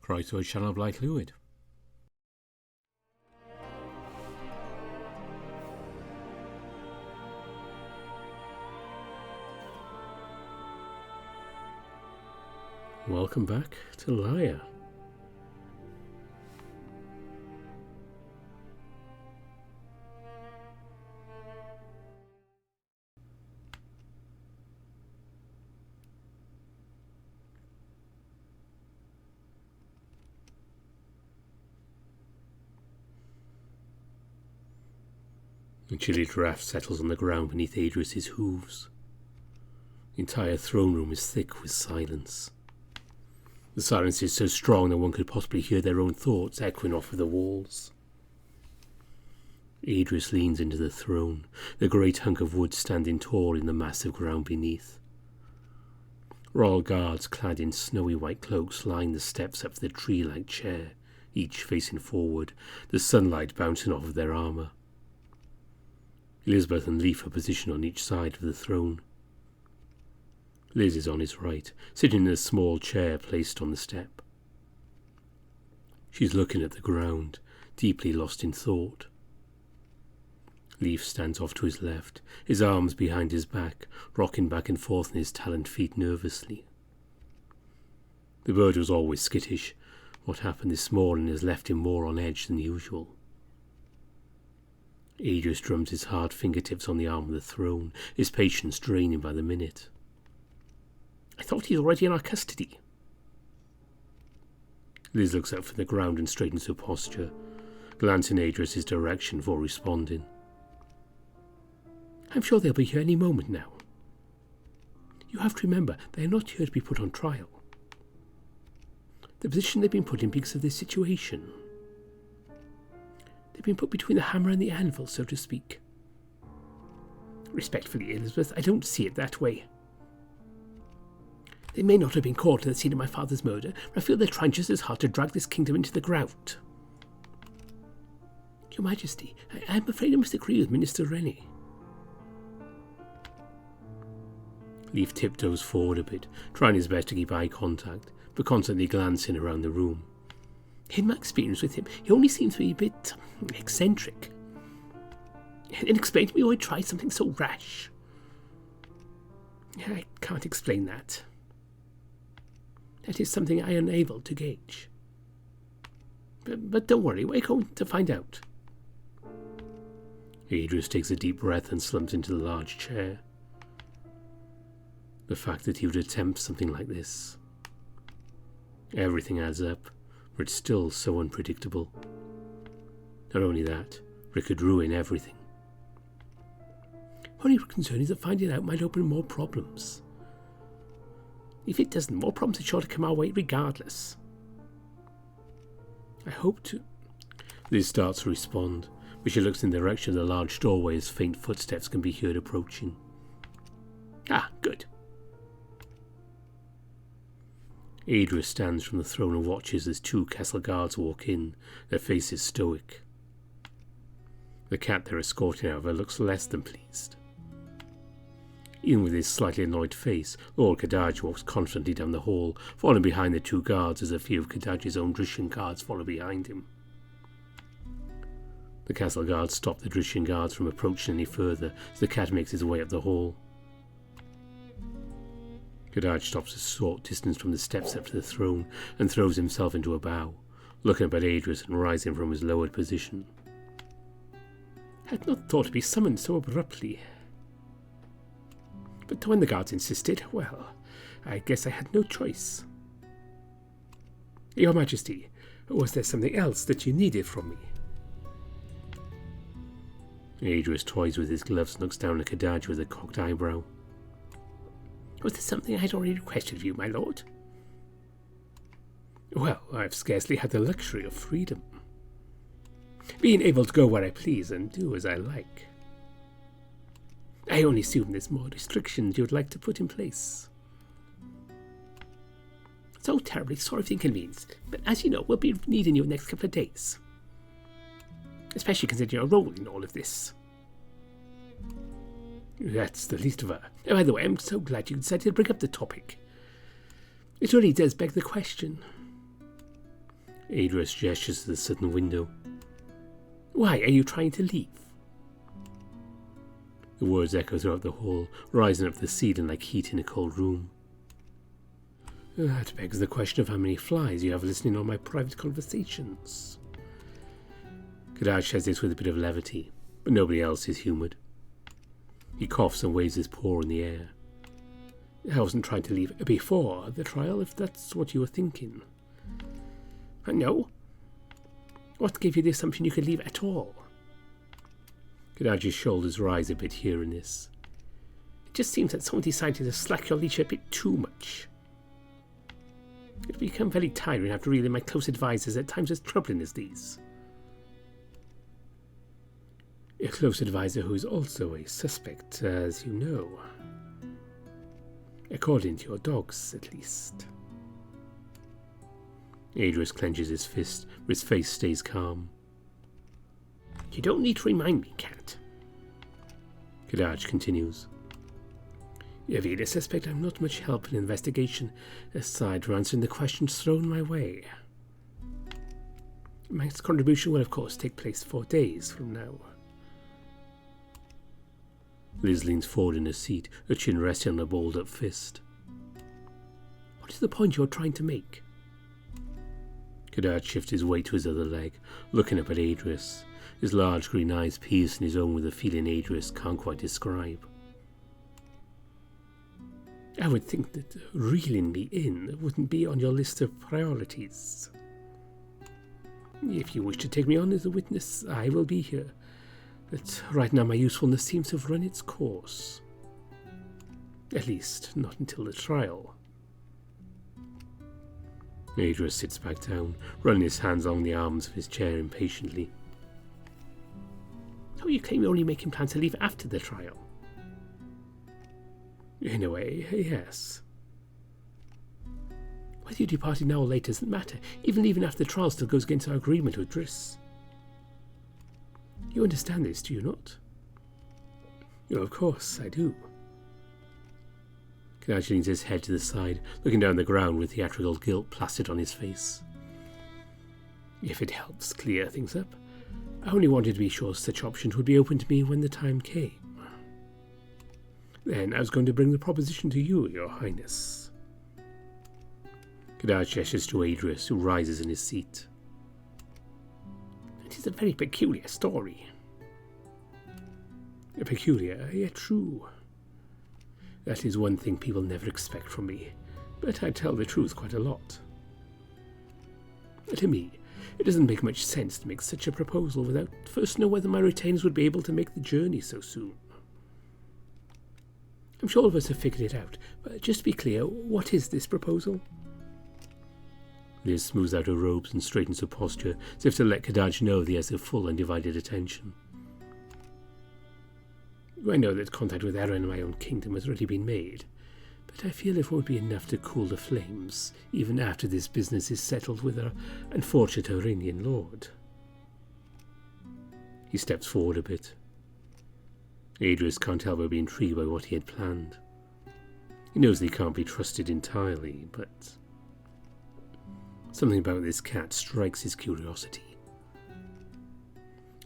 right to a channel of light fluid. Welcome back to Lyre. A chilly draft settles on the ground beneath Adrius's hooves. The entire throne room is thick with silence. The silence is so strong that one could possibly hear their own thoughts echoing off of the walls. Adrius leans into the throne, the great hunk of wood standing tall in the massive ground beneath. Royal guards clad in snowy white cloaks line the steps up to the tree-like chair, each facing forward, the sunlight bouncing off of their armour. Elizabeth and Leif are positioned on each side of the throne. Liz is on his right, sitting in a small chair placed on the step. She's looking at the ground, deeply lost in thought. Leif stands off to his left, his arms behind his back, rocking back and forth on his taloned feet nervously. The bird was always skittish. What happened this morning has left him more on edge than usual. Adrius drums his hard fingertips on the arm of the throne, his patience draining by the minute. I thought he's already in our custody. Liz looks up from the ground and straightens her posture, glancing Adrius's direction before responding. I'm sure they'll be here any moment now. You have to remember, they are not here to be put on trial. The position they've been put in because of this situation. They've been put between the hammer and the anvil, so to speak. Respectfully, Elizabeth, I don't see it that way. They may not have been caught at the scene of my father's murder, but I feel they're trying just as hard to drag this kingdom into the ground. Your Majesty, I'm afraid I must agree with Minister Rennie. Leif tiptoes forward a bit, trying his best to keep eye contact, but constantly glancing around the room. In my experience with him, he only seems to be a bit eccentric. And explain to me why he tried something so rash. I can't explain that. That is something I am unable to gauge. But don't worry, we're going to find out. Adrius takes a deep breath and slumps into the large chair. The fact that he would attempt something like this. Everything adds up, but it's still so unpredictable. Not only that, but it could ruin everything. Only concern is that finding out might open more problems. If it doesn't, more problems are sure to come our way regardless. I hope to... Liz starts to respond, but she looks in the direction of the large doorway as faint footsteps can be heard approaching. Ah, good. Adrius stands from the throne and watches as two castle guards walk in, their faces stoic. The cat they're escorting, however, looks less than pleased. Even with his slightly annoyed face, Lord Khadaj walks confidently down the hall, following behind the two guards as a few of Khadaj's own Drishyan guards follow behind him. The castle guards stop the Drishyan guards from approaching any further as the cat makes his way up the hall. Khadaj stops a short distance from the steps up to the throne and throws himself into a bow, looking up at Adrius and rising from his lowered position. I had not thought to be summoned so abruptly. But when the guards insisted, well, I guess I had no choice. Your Majesty, was there something else that you needed from me? Adrius toys with his gloves and looks down at Khadaj with a cocked eyebrow. Was there something I had already requested of you, my lord? Well, I've scarcely had the luxury of freedom. Being able to go where I please and do as I like. I only assume there's more restrictions you'd like to put in place. So terribly sorry for the inconvenience, but as you know, we'll be needing you in the next couple of days. Especially considering your role in all of this. That's the least of her. By the way, I'm so glad you decided to bring up the topic. It really does beg the question. Adrius gestures to the southern window. Why, are you trying to leave? The words echo throughout the hall, rising up the ceiling like heat in a cold room. That begs the question of how many flies you have listening on my private conversations. Khadaj says this with a bit of levity, but nobody else is humoured. He coughs and waves his paw in the air. I wasn't trying to leave before the trial, if that's what you were thinking. No. What gave you the assumption you could leave at all? Khadaj's shoulders rise a bit hearing this. It just seems that someone decided to slack your leash a bit too much. It'll become very tiring after reeling my close advisors at times as troubling as these. A close advisor who is also a suspect, as you know. According to your dogs, at least. Adrius clenches his fist, but his face stays calm. You don't need to remind me, Cat. Khadaj continues. You really suspect I'm not much help in an investigation, aside from answering the questions thrown my way. My next contribution will, of course, take place 4 days from now. Liz leans forward in her seat, her chin resting on a balled-up fist. What is the point you're trying to make? Khadaj shifts his weight to his other leg, looking up at Adrius, his large green eyes piercing his own with a feeling Adrius can't quite describe. I would think that reeling me in wouldn't be on your list of priorities. If you wish to take me on as a witness, I will be here. But right now my usefulness seems to have run its course. At least, not until the trial. Adrius sits back down, running his hands along the arms of his chair impatiently. How you claim you're only making plans to leave after the trial? In a way, yes. Whether you departed now or later doesn't matter. Even leaving after the trial still goes against our agreement with Driss. You understand this, do you not? Oh, of course, I do. Khadaj leans his head to the side, looking down the ground with theatrical guilt plastered on his face. If it helps clear things up, I only wanted to be sure such options would be open to me when the time came. Then I was going to bring the proposition to you, Your Highness. Khadaj gestures to Adrius, who rises in his seat. It is a very peculiar story. Peculiar, yet true. That is one thing people never expect from me, but I tell the truth quite a lot. To me, it doesn't make much sense to make such a proposal without first know whether my retainers would be able to make the journey so soon. I'm sure all of us have figured it out, but just to be clear, what is this proposal? Liz smooths out her robes and straightens her posture, as if to let Khadaj know that he has her full undivided attention. I know that contact with Aaron in my own kingdom has already been made, but I feel it won't be enough to cool the flames, even after this business is settled with our unfortunate Iranian lord. He steps forward a bit. Adrius can't help but be intrigued by what he had planned. He knows that he can't be trusted entirely, but something about this cat strikes his curiosity.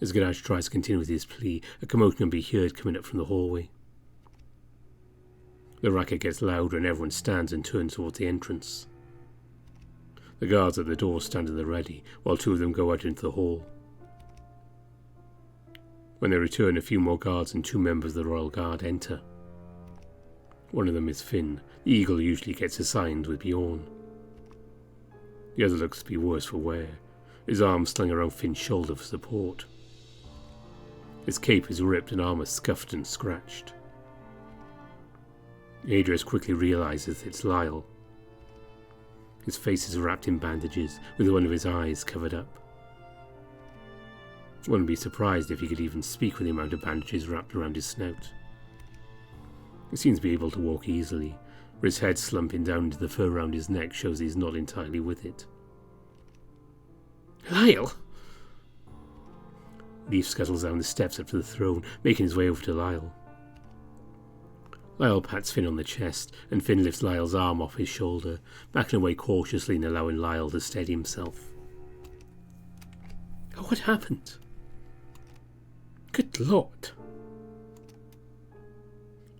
As Khadaj tries to continue with his plea, a commotion can be heard coming up from the hallway. The racket gets louder and everyone stands and turns towards the entrance. The guards at the door stand at the ready, while 2 of them go out into the hall. When they return, a few more guards and 2 members of the Royal Guard enter. One of them is Finn, the eagle who usually gets assigned with Bjorn. The other looks to be worse for wear, his arm slung around Finn's shoulder for support. His cape is ripped and armour scuffed and scratched. Adrius quickly realises it's Lyre. His face is wrapped in bandages, with one of his eyes covered up. One would be surprised if he could even speak with the amount of bandages wrapped around his snout. He seems to be able to walk easily, but his head slumping down into the fur around his neck shows he's not entirely with it. Lyre! Leaf scuttles down the steps up to the throne, making his way over to Lyre. Lyre pats Finn on the chest, and Finn lifts Lyle's arm off his shoulder, backing away cautiously and allowing Lyre to steady himself. What happened? Good Lord.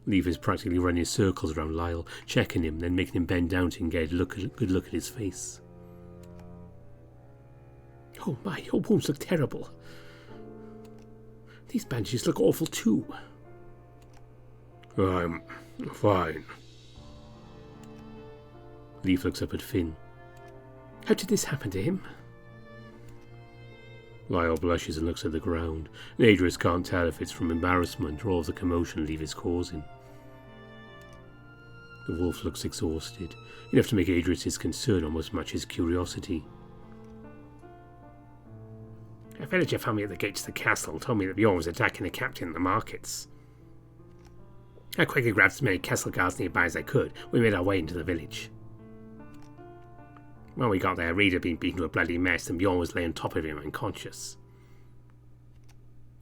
Lyre is practically running circles around Lyre, checking him, then making him bend down to get a good look at his face. Oh my, your wounds look terrible. These bandages look awful too. I'm fine. Lyre looks up at Finn. How did this happen to him? Lyre blushes and looks at the ground, and Adrius can't tell if it's from embarrassment or of the commotion Lyre is causing. The wolf looks exhausted, enough to make Adrius' concern almost match his curiosity. A villager found me at the gates of the castle told me that Bjorn was attacking the captain in the markets. I quickly grabbed as many castle guards nearby as I could. We made our way into the village. When we got there, Reed had been beaten to a bloody mess and Bjorn was laying on top of him unconscious.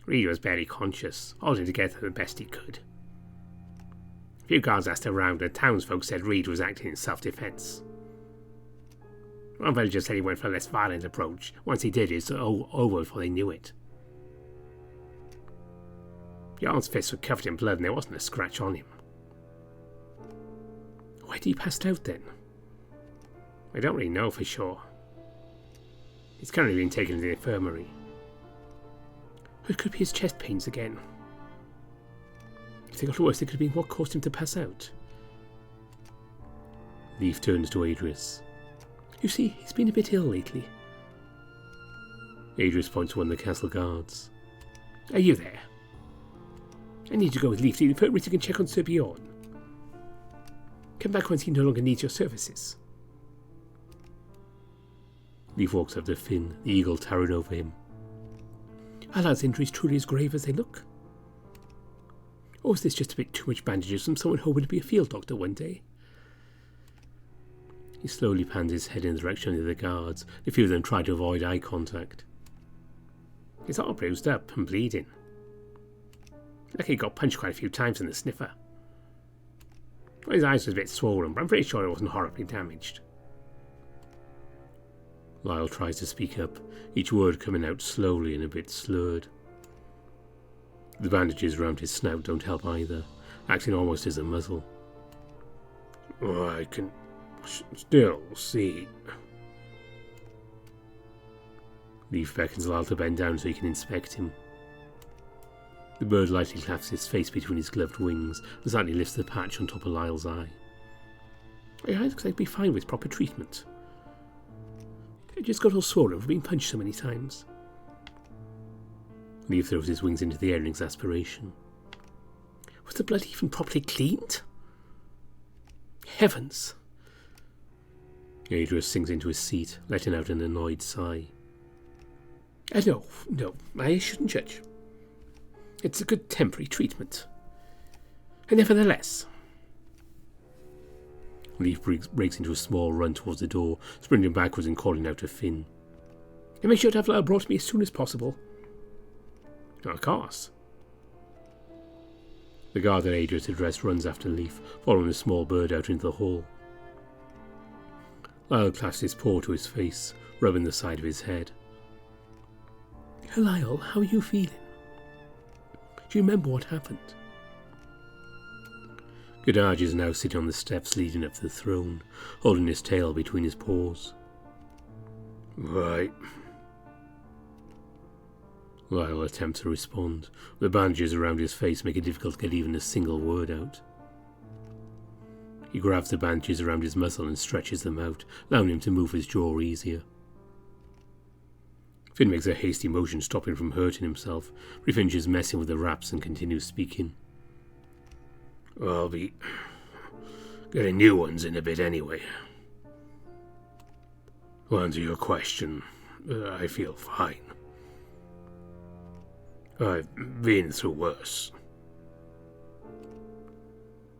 Reed was barely conscious, holding together the best he could. A few guards asked around and townsfolk said Reed was acting in self-defense. One villager said he went for a less violent approach. Once he did, it was over before they knew it. Bjorn's fists were covered in blood and there wasn't a scratch on him. Why did he pass out then? I don't really know for sure. He's currently being taken to the infirmary. It could be his chest pains again. If they got worse, it could have been what caused him to pass out. Lyre turns to Adrius. You see, he's been a bit ill lately. Adrius points to one of the castle guards. Are you there? I need to go with Lyre to the infirmary so you can check on Sir Bjorn. Come back once he no longer needs your services. Lyre walks up to Finn, the eagle towering over him. Are lad's injuries truly as grave as they look? Or is this just a bit too much bandages from someone hoping to be a field doctor one day? He slowly pans his head in the direction of the guards. A few of them try to avoid eye contact. He's all bruised up and bleeding. Like he got punched quite a few times in the sniffer. Well, his eyes was a bit swollen, but I'm pretty sure it wasn't horribly damaged. Lyre tries to speak up, each word coming out slowly and a bit slurred. The bandages around his snout don't help either, acting almost as a muzzle. I can still see. Lyre beckons Lyre to bend down so he can inspect him. The bird lightly claps his face between his gloved wings and slightly lifts the patch on top of Lyle's eye. Your eye looks like it'd be fine with proper treatment. It just got all swollen from being punched so many times. Lyre throws his wings into the air in exasperation. Was the blood even properly cleaned? Heavens! Adrius sinks into his seat, letting out an annoyed sigh. No, I shouldn't judge. It's a good temporary treatment. And nevertheless... Lyre breaks into a small run towards the door, sprinting backwards and calling out to Finn. And make sure to have Lyre brought to me as soon as possible. Of course. The guard that Adrius addressed runs after Lyre, following the small bird out into the hall. Lyre clasps his paw to his face, rubbing the side of his head. Lyre, how are you feeling? Do you remember what happened? Khadaj is now sitting on the steps leading up to the throne, holding his tail between his paws. Right. Lyre attempts to respond. The bandages around his face make it difficult to get even a single word out. He grabs the bandages around his muzzle and stretches them out, allowing him to move his jaw easier. Finn makes a hasty motion, stopping from hurting himself, but he finishes messing with the wraps and continues speaking. I'll be getting new ones in a bit anyway. To answer your question, I feel fine. I've been through worse.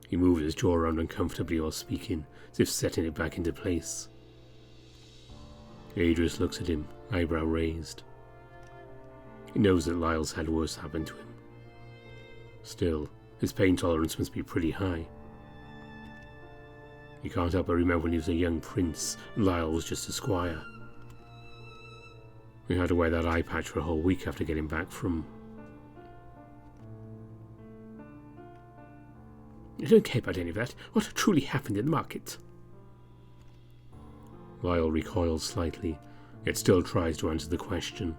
He moves his jaw around uncomfortably while speaking, as if setting it back into place. Adrius looks at him, eyebrow raised. He knows that Lyle's had worse happen to him. Still, his pain tolerance must be pretty high. He can't help but remember when he was a young prince and Lyre was just a squire. We had to wear that eye patch for a whole week after getting back from... I don't care about any of that. What truly happened in the market? Lyre recoils slightly, yet still tries to answer the question.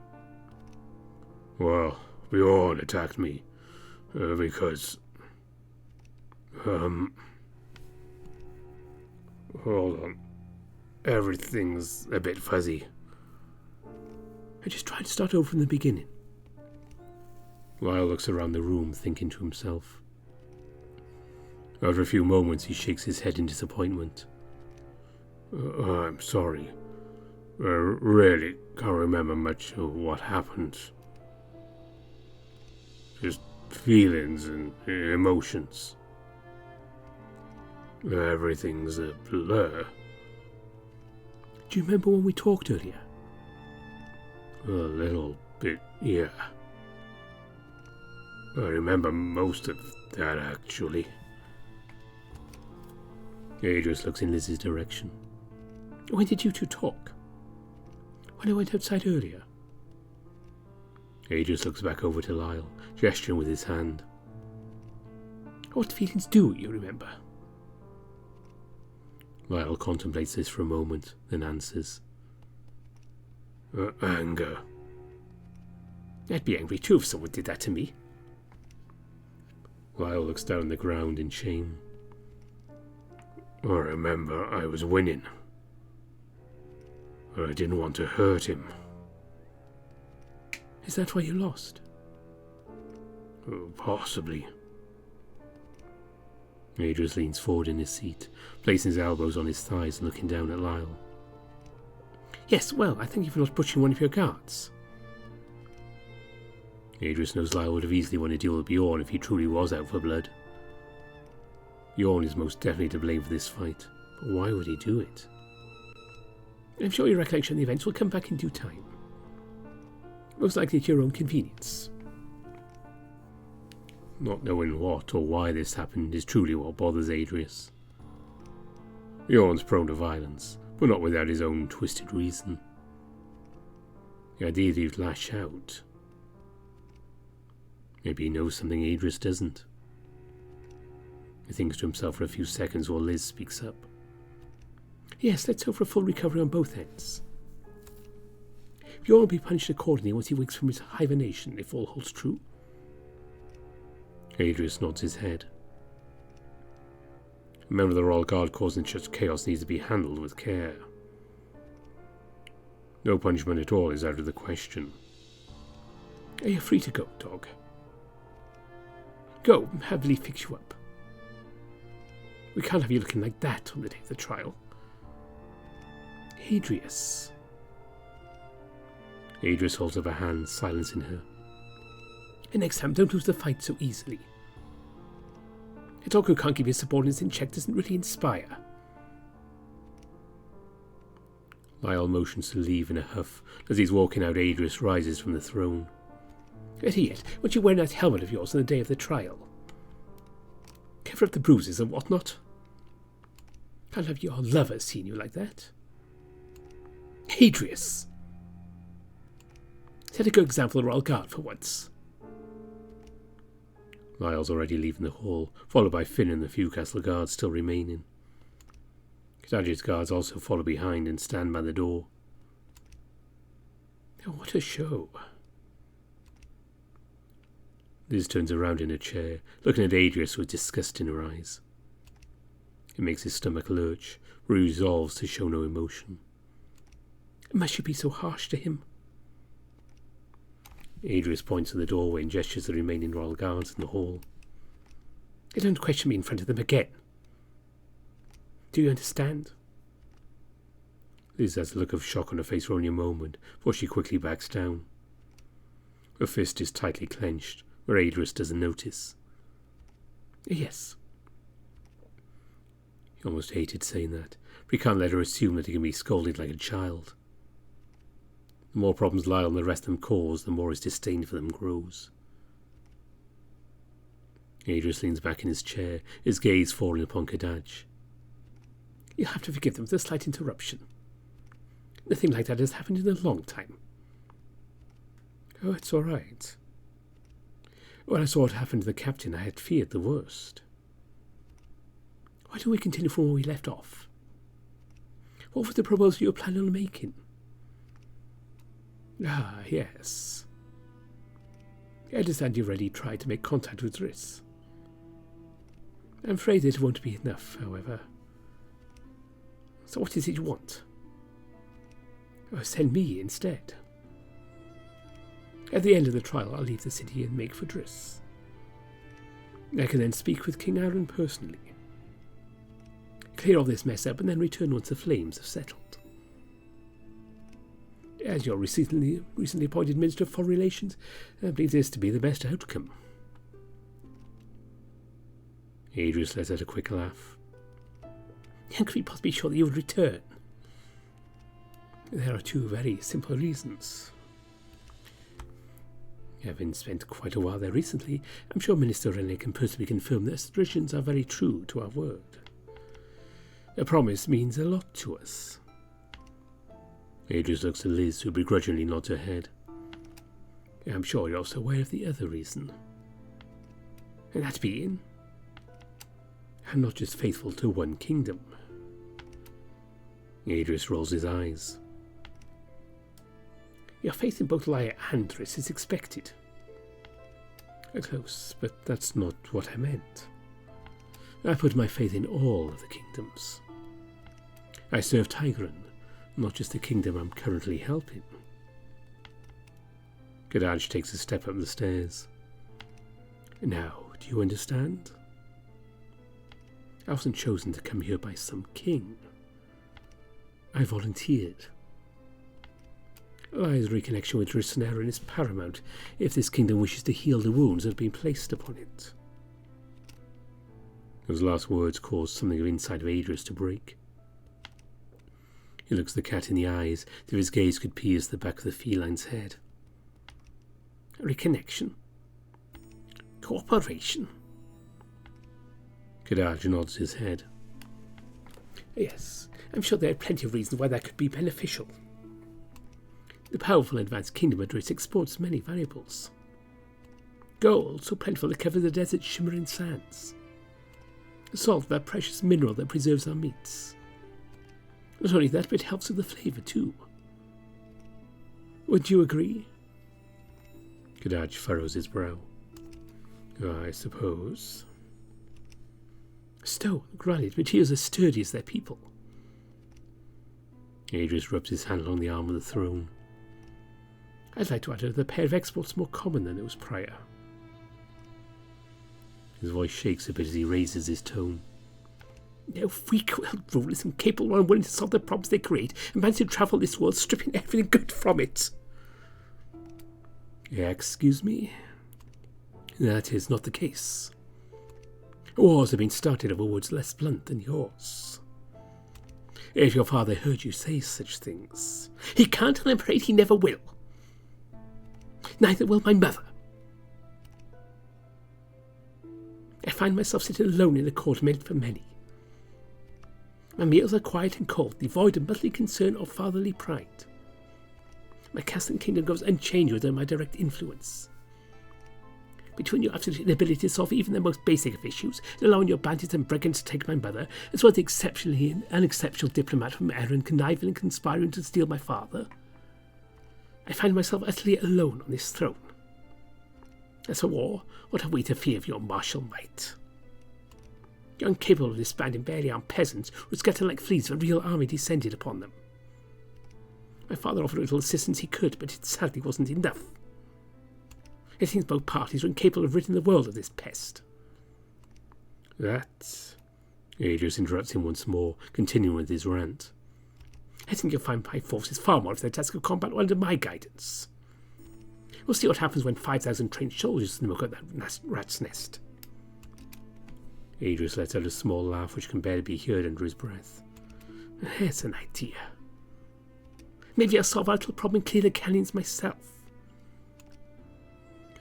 Well, Bjorn attacked me, because... Hold on. Everything's a bit fuzzy. I just tried to start over from the beginning. Lyre looks around the room, thinking to himself. After a few moments, he shakes his head in disappointment. I'm sorry. I really can't remember much of what happened. Just feelings and emotions. Everything's a blur. Do you remember when we talked earlier? A little bit, yeah. I remember most of that, actually. Adrius looks in Liz's direction. When did you two talk? When I went outside earlier? Adrius looks back over to Lyre, gesturing with his hand. What feelings do you remember? Lyre contemplates this for a moment, then answers. Anger. I'd be angry too if someone did that to me. Lyre looks down on the ground in shame. I remember I was winning. I didn't want to hurt him. Is that why you lost? Possibly. Adrius leans forward in his seat, placing his elbows on his thighs and looking down at Lyre. Yes, well, I thank you for not butchering one of your guards. Adrius knows Lyre would have easily won a duel with Bjorn if he truly was out for blood. Bjorn is most definitely to blame for this fight, but why would he do it? I'm sure your recollection of the events will come back in due time. Most likely at your own convenience. Not knowing what or why this happened is truly what bothers Adrius. Bjorn's prone to violence, but not without his own twisted reason. The idea that he'd lash out. Maybe he knows something Adrius doesn't. He thinks to himself for a few seconds while Liz speaks up. Yes, let's hope for a full recovery on both ends. Bjorn will be punished accordingly once he wakes from his hibernation, if all holds true. Adrius nods his head. A member of the Royal Guard causing such chaos needs to be handled with care. No punishment at all is out of the question. Are you free to go, dog? Go, have Lee fix you up. We can't have you looking like that on the day of the trial. Adrius. Adrius holds up a hand, silencing her. And next time, don't lose the fight so easily. A dog who can't keep his subordinates in check doesn't really inspire. Lyre motions to leave in a huff. As he's walking out, Adrius rises from the throne. Better yet, won't you wear that helmet of yours on the day of the trial? Cover up the bruises and whatnot. Can't have your lover seen you like that. Adrius! Set a good example of the Royal Guard for once. Lyle's already leaving the hall, followed by Finn and the few castle guards still remaining. Khadaj's guards also follow behind and stand by the door. Oh, what a show. Liz turns around in her chair, looking at Adrius with disgust in her eyes. It makes his stomach lurch, where he resolves to show no emotion. Must you be so harsh to him? Adrius points to the doorway and gestures the remaining royal guards in the hall. They don't question me in front of them again. Do you understand? Liz has a look of shock on her face for only a moment, before she quickly backs down. Her fist is tightly clenched, where Adrius doesn't notice. Yes. He almost hated saying that, but he can't let her assume that he can be scolded like a child. The more problems Lyre and the rest of them cause, the more his disdain for them grows. Adrius leans back in his chair, his gaze falling upon Khadaj. You'll have to forgive them for the slight interruption. Nothing like that has happened in a long time. Oh, it's all right. When I saw what happened to the captain, I had feared the worst. Why don't we continue from where we left off? What was the proposal you were planning on making? Ah, yes. I understand you've already tried to make contact with Adrius. I'm afraid it won't be enough, however. So what is it you want? Oh, send me instead. At the end of the trial, I'll leave the city and make for Adrius. I can then speak with King Aaron personally. Clear all this mess up and then return once the flames have settled. As your recently appointed Minister of Foreign Relations, I believe this to be the best outcome. Adrius let out a quick laugh. How could we possibly be sure that you would return? There are two very simple reasons. Having spent quite a while there recently, I'm sure Minister René can personally confirm that Astricians are very true to our word. A promise means a lot to us. Adrius looks at Liz, who begrudgingly nods her head. I'm sure you're also aware of the other reason. And that being, I'm not just faithful to one kingdom. Adrius rolls his eyes. Your faith in both Lyre and Adrius is expected. Close, but that's not what I meant. I put my faith in all of the kingdoms. I serve Tigran, not just the kingdom I'm currently helping. Khadaj takes a step up the stairs. Now, do you understand? I wasn't chosen to come here by some king. I volunteered. Lyre's reconnection with Adrius and Aaron is paramount if this kingdom wishes to heal the wounds that have been placed upon it. Those last words caused something inside of Adrius to break. He looks the cat in the eyes, as if his gaze could pierce the back of the feline's head. Reconnection? Cooperation? Khadaj nods his head. Yes, I'm sure there are plenty of reasons why that could be beneficial. The powerful advanced kingdom of Adrius exports many valuables. Gold, so plentiful it covers the desert's shimmering sands. Salt, that precious mineral that preserves our meats. Not only that, but it helps with the flavour too. Would you agree? Khadaj furrows his brow. I suppose. Stone, granite, materials as sturdy as their people. Adrius rubs his hand along the arm of the throne. I'd like to add another pair of exports more common than it was prior. His voice shakes a bit as he raises his tone. No weak-willed rulers incapable or unwilling to solve the problems they create and manage to travel this world stripping everything good from it. Excuse me? That is not the case. Wars have been started over words less blunt than yours. If your father heard you say such things, he can't, and I'm afraid he never will. Neither will my mother. I find myself sitting alone in a court meant for many. My meals are quiet and cold, devoid of motherly concern or fatherly pride. My castle and kingdom goes unchanged under my direct influence. Between your absolute inability to solve even the most basic of issues, and allowing your bandits and brigands to take my mother, as well as the exceptionally unexceptional diplomat from Aaron conniving and conspiring to steal my father, I find myself utterly alone on this throne. As for war, what have we to fear of your martial might? You're incapable of disbanding barely armed peasants who scatter like fleas if a real army descended upon them. My father offered a little assistance he could, but it sadly wasn't enough. It seems both parties are incapable of ridding the world of this pest. That... Adrius interrupts him once more, continuing with his rant. I think you'll find my forces far more of their task of combat under my guidance. We'll see what happens when 5,000 trained soldiers smoke out that rat's nest. Adrius lets out a small laugh which can barely be heard under his breath. Here's an idea. Maybe I'll solve our little problem and clear the canyons myself.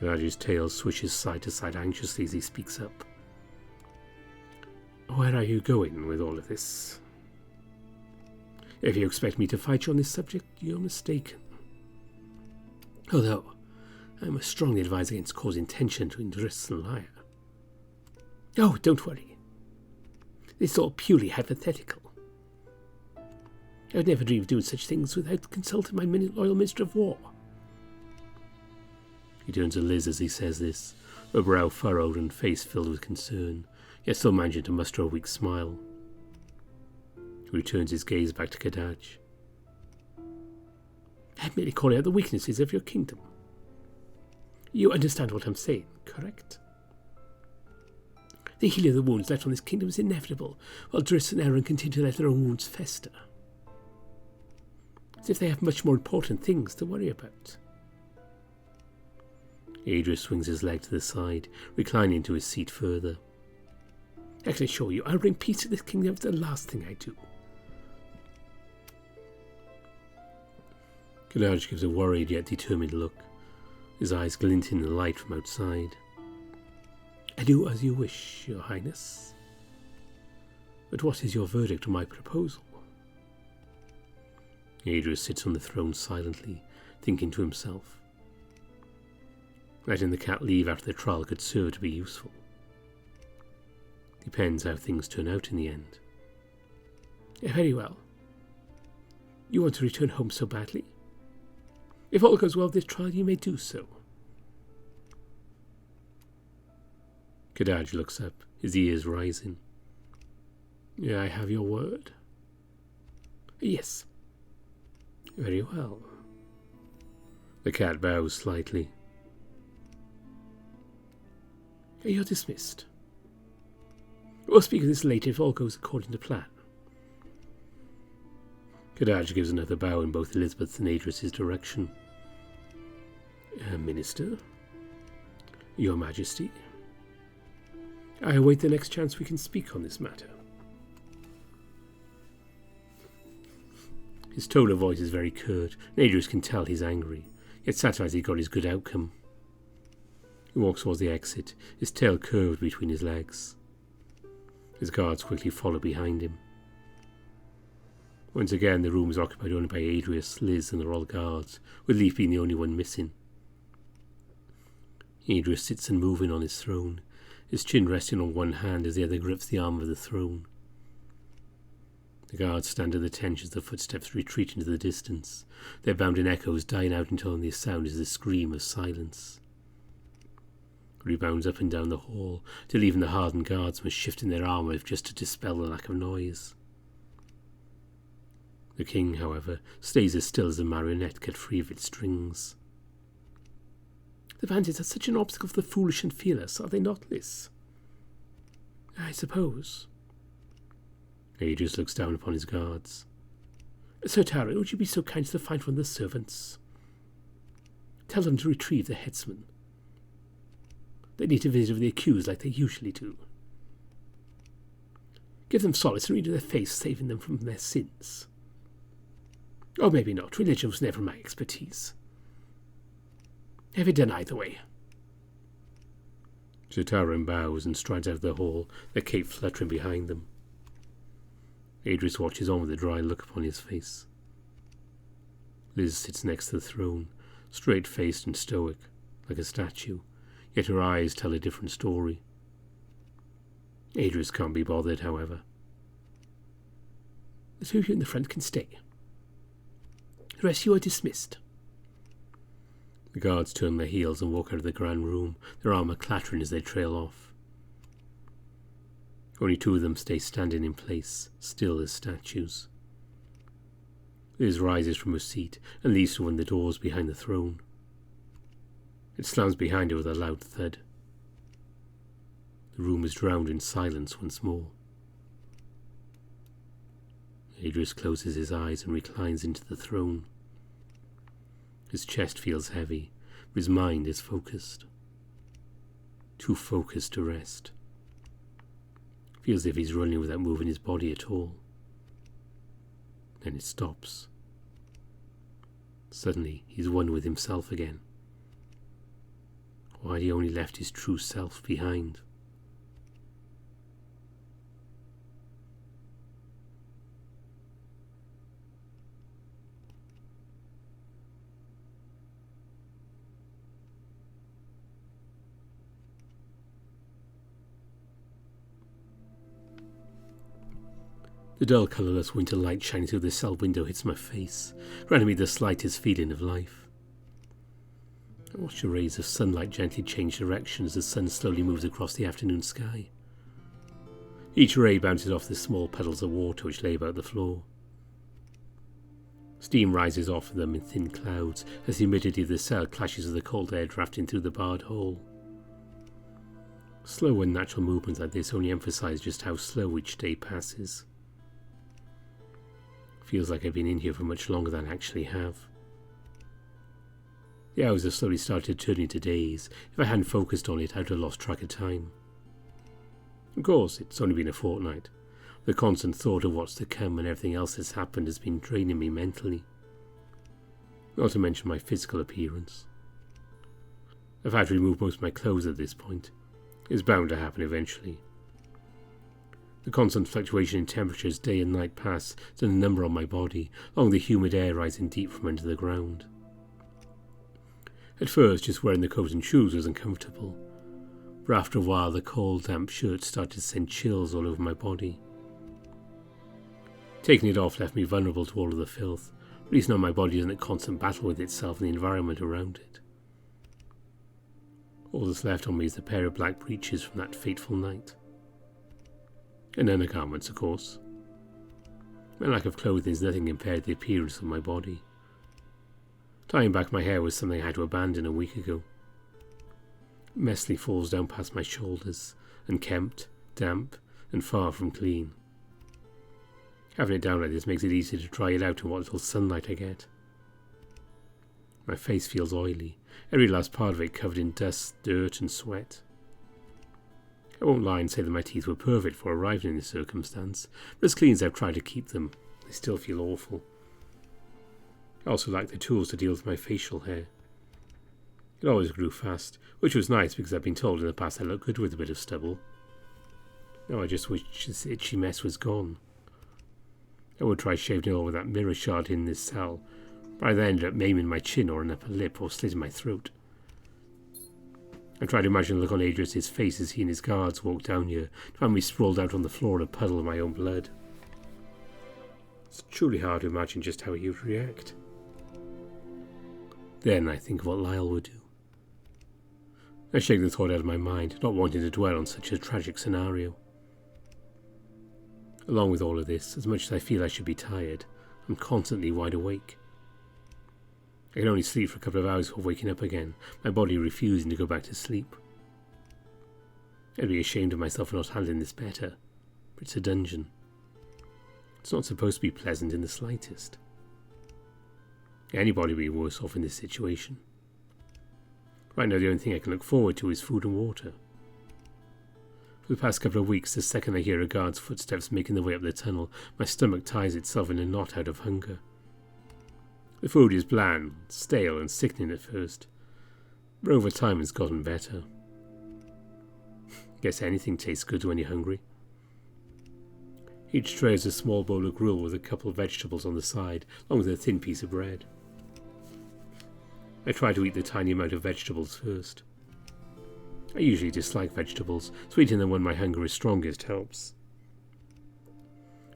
Khadaj's tail swishes side to side anxiously as he speaks up. Where are you going with all of this? If you expect me to fight you on this subject, you're mistaken. Although, I must strongly advise against causing tension to Adrius and Lyre. Oh, don't worry. This is all purely hypothetical. I would never dream of doing such things without consulting my loyal Minister of War. He turns to Liz as he says this, her brow furrowed and face filled with concern, yet still managing to muster a weak smile. He returns his gaze back to Khadaj. I'm merely calling out the weaknesses of your kingdom. You understand what I'm saying, correct? The healing of the wounds left on this kingdom is inevitable, while Driss and Aaron continue to let their own wounds fester. As if they have much more important things to worry about. Adrius swings his leg to the side, reclining to his seat further. I can assure you, I'll bring peace to this kingdom if it's the last thing I do. Khadaj gives a worried yet determined look, his eyes glinting in the light from outside. I do as you wish, Your Highness. But what is your verdict on my proposal? Adrius sits on the throne silently, thinking to himself. Letting the cat leave after the trial could serve to be useful. Depends how things turn out in the end. Very well. You want to return home so badly? If all goes well with this trial, you may do so. Khadaj looks up, his ears rising. I have your word? Yes. Very well. The cat bows slightly. You're dismissed. We'll speak of this later if all goes according to plan. Khadaj gives another bow in both Elizabeth's and Adrius' direction. Minister, Your Majesty, I await the next chance we can speak on this matter. His tone of voice is very curt, and Adrius can tell he's angry, yet satisfied he got his good outcome. He walks towards the exit, his tail curved between his legs. His guards quickly follow behind him. Once again, the room is occupied only by Adrius, Liz, and the royal guards, with Leaf being the only one missing. Adrius sits unmoving on his throne, his chin resting on one hand as the other grips the arm of the throne. The guards stand at attention as the footsteps retreat into the distance, their bounding echoes dying out until only the sound is the scream of silence. He bounds up and down the hall, till even the hardened guards must shift in their armour just to dispel the lack of noise. The king, however, stays as still as a marionette cut free of its strings. The bandits are such an obstacle for the foolish and fearless, are they not, Liz? I suppose. Adrius looks down upon his guards. Sir Tara, would you be so kind as to find one of the servants? Tell them to retrieve the headsman. They need to visit with the accused like they usually do. Give them solace and read to their face, saving them from their sins. Or maybe not. Religion was never my expertise. Have it done either way. Sir Tara bows and strides out of the hall, their cape fluttering behind them. Adrius watches on with a dry look upon his face. Liz sits next to the throne, straight-faced and stoic, like a statue, yet her eyes tell a different story. Adrius can't be bothered, however. The two of you in the front can stay. The rest of you are dismissed. The guards turn their heels and walk out of the grand room, their armour clattering as they trail off. Only two of them stay standing in place, still as statues. Liz rises from her seat and leaves to one of the doors behind the throne. It slams behind her with a loud thud. The room is drowned in silence once more. Adrius closes his eyes and reclines into the throne. His chest feels heavy, but his mind is focused. Too focused to rest. Feels as if he's running without moving his body at all. Then it stops. Suddenly, he's one with himself again. Why had he only left his true self behind? The dull, colourless winter light shining through the cell window hits my face, granting me the slightest feeling of life. I watch the rays of sunlight gently change direction as the sun slowly moves across the afternoon sky. Each ray bounces off the small puddles of water which lay about the floor. Steam rises off them in thin clouds as the humidity of the cell clashes with the cold air drafting through the barred hole. Slow and natural movements like this only emphasize just how slow each day passes. Feels like I've been in here for much longer than I actually have. The hours have slowly started turning to days. If I hadn't focused on it, I'd have lost track of time. Of course, it's only been a fortnight. The constant thought of what's to come and everything else that's happened has been draining me mentally. Not to mention my physical appearance. I've had to remove most of my clothes at this point. It's bound to happen eventually. The constant fluctuation in temperatures day and night pass to the number on my body, along the humid air rising deep from under the ground. At first, just wearing the coat and shoes was uncomfortable, but after a while the cold, damp shirt started to send chills all over my body. Taking it off left me vulnerable to all of the filth, at least now my body is in a constant battle with itself and the environment around it. All that's left on me is the pair of black breeches from that fateful night. And undergarments, of course. My lack of clothing is nothing compared to the appearance of my body. Tying back my hair was something I had to abandon a week ago. It messily falls down past my shoulders, unkempt, damp, and far from clean. Having it down like this makes it easy to dry it out in what little sunlight I get. My face feels oily, every last part of it covered in dust, dirt, and sweat. I won't lie and say that my teeth were perfect for arriving in this circumstance, but as clean as I've tried to keep them, they still feel awful. I also lack the tools to deal with my facial hair. It always grew fast, which was nice because I've been told in the past I look good with a bit of stubble. Now I just wish this itchy mess was gone. I would try shaving over that mirror shard in this cell, but I then ended up maiming my chin or an upper lip or slitting my throat. I tried to imagine the look on Adrius' face as he and his guards walked down here to find me sprawled out on the floor in a puddle of my own blood. It's truly hard to imagine just how he would react. Then I think of what Lyre would do. I shake the thought out of my mind, not wanting to dwell on such a tragic scenario. Along with all of this, as much as I feel I should be tired, I'm constantly wide awake. I can only sleep for a couple of hours before waking up again, my body refusing to go back to sleep. I'd be ashamed of myself for not handling this better, but it's a dungeon. It's not supposed to be pleasant in the slightest. Anybody would be worse off in this situation. Right now the only thing I can look forward to is food and water. For the past couple of weeks, the second I hear a guard's footsteps making their way up the tunnel, my stomach ties itself in a knot out of hunger. The food is bland, stale and sickening at first, but over time it's gotten better. Guess anything tastes good when you're hungry. Each tray is a small bowl of gruel with a couple of vegetables on the side, along with a thin piece of bread. I try to eat the tiny amount of vegetables first. I usually dislike vegetables, so eating them when my hunger is strongest helps.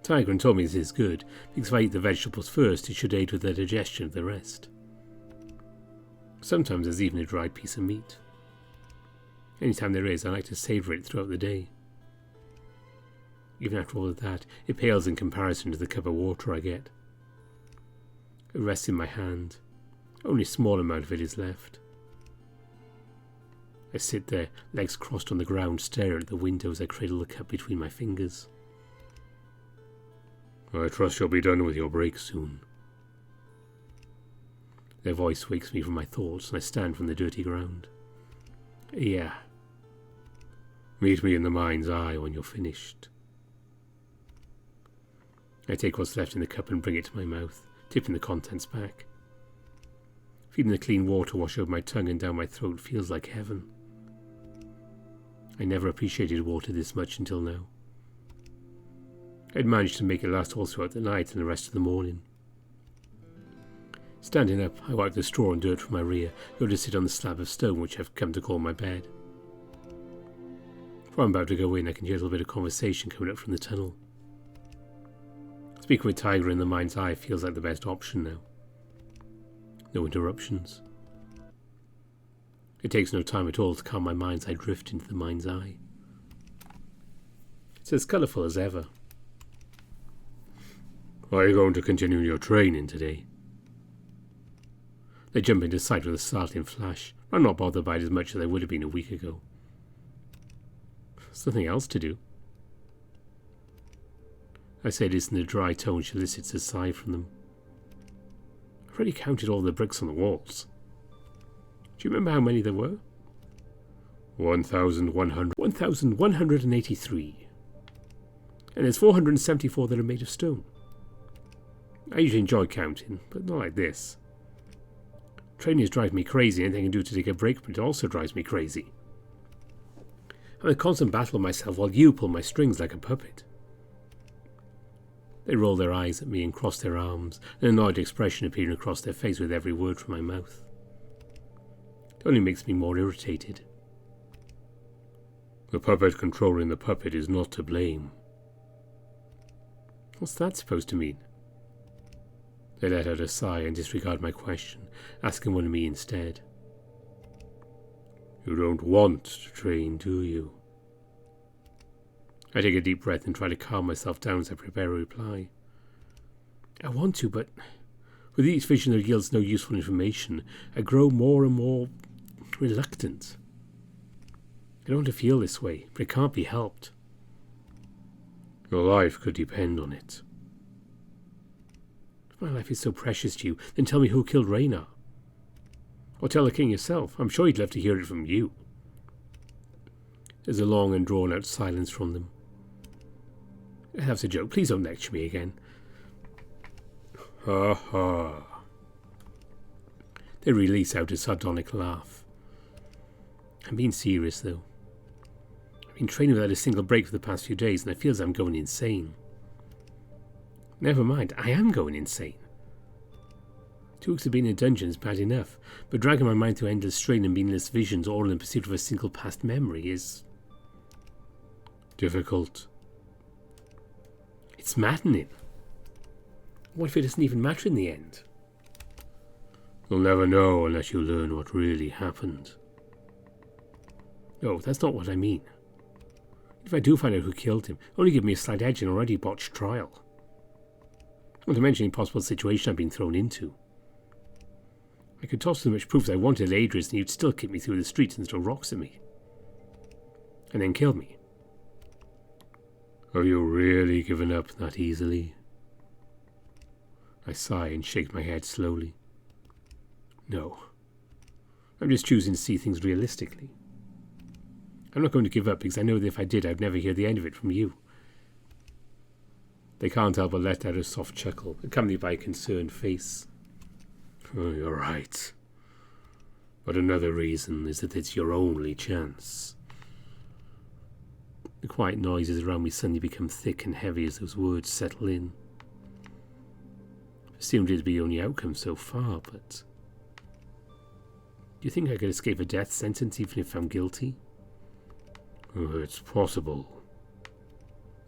Tigran told me this is good, because if I eat the vegetables first, it should aid with the digestion of the rest. Sometimes there's even a dried piece of meat. Anytime there is, I like to savour it throughout the day. Even after all of that, it pales in comparison to the cup of water I get. It rests in my hand. Only a small amount of it is left. I sit there, legs crossed on the ground, staring at the window as I cradle the cup between my fingers. I trust you'll be done with your break soon. Their voice wakes me from my thoughts, and I stand from the dirty ground. Yeah. Meet me in the mind's eye when you're finished. I take what's left in the cup and bring it to my mouth, tipping the contents back. Feeling the clean water wash over my tongue and down my throat feels like heaven. I never appreciated water this much until now. I'd managed to make it last all throughout the night and the rest of the morning. Standing up, I wipe the straw and dirt from my rear, go to sit on the slab of stone which I've come to call my bed. Before I'm about to go in, I can hear a little bit of conversation coming up from the tunnel. Speaking with Tiger in the mind's eye feels like the best option now. No interruptions. It takes no time at all to calm my mind as I drift into the mind's eye. It's as colourful as ever. Are you going to continue your training today? They jump into sight with a startling flash. I'm not bothered by it as much as I would have been a week ago. There's nothing else to do. I say this in the dry tone which elicits a sigh from them. I've already counted all the bricks on the walls. Do you remember how many there were? 1,183. And there's 474 that are made of stone. I usually enjoy counting, but not like this. Training drives me crazy. Anything I can do to take a break, but it also drives me crazy. I'm in a constant battle with myself while you pull my strings like a puppet. They roll their eyes at me and cross their arms, an annoyed expression appearing across their face with every word from my mouth. It only makes me more irritated. The puppet controlling the puppet is not to blame. What's that supposed to mean? They let out a sigh and disregard my question, asking one of me instead. You don't want to train, do you? I take a deep breath and try to calm myself down as I prepare a reply. I want to, but with each vision that yields no useful information, I grow more and more reluctant. I don't want to feel this way, but it can't be helped. Your life could depend on it. If my life is so precious to you, then tell me who killed Raynar. Or tell the king yourself. I'm sure he'd love to hear it from you. There's a long and drawn-out silence from them. That's a joke. Please don't lecture me again. Ha ha. They release out a sardonic laugh. I'm being serious, though. I've been training without a single break for the past few days, and I feel as I'm going insane. Never mind, I am going insane. 2 weeks of being in a dungeon is bad enough, but dragging my mind through endless strain and meaningless visions all in pursuit of a single past memory is difficult. It's maddening. What if it doesn't even matter in the end? You'll never know unless you learn what really happened. No, that's not what I mean. If I do find out who killed him, only give me a slight edge in an already botched trial. Not to mention the possible situation I've been thrown into. I could toss as much proof as I wanted at Adrius and he'd still kick me through the streets and throw rocks at me. And then kill me. Have you really given up that easily? I sigh and shake my head slowly. No. I'm just choosing to see things realistically. I'm not going to give up because I know that if I did, I'd never hear the end of it from you. They can't help but let out a soft chuckle, accompanied by a concerned face. Oh, you're right. But another reason is that it's your only chance. The quiet noises around me suddenly become thick and heavy as those words settle in. I assumed it to be the only outcome so far, but... Do you think I could escape a death sentence even if I'm guilty? Oh, it's possible.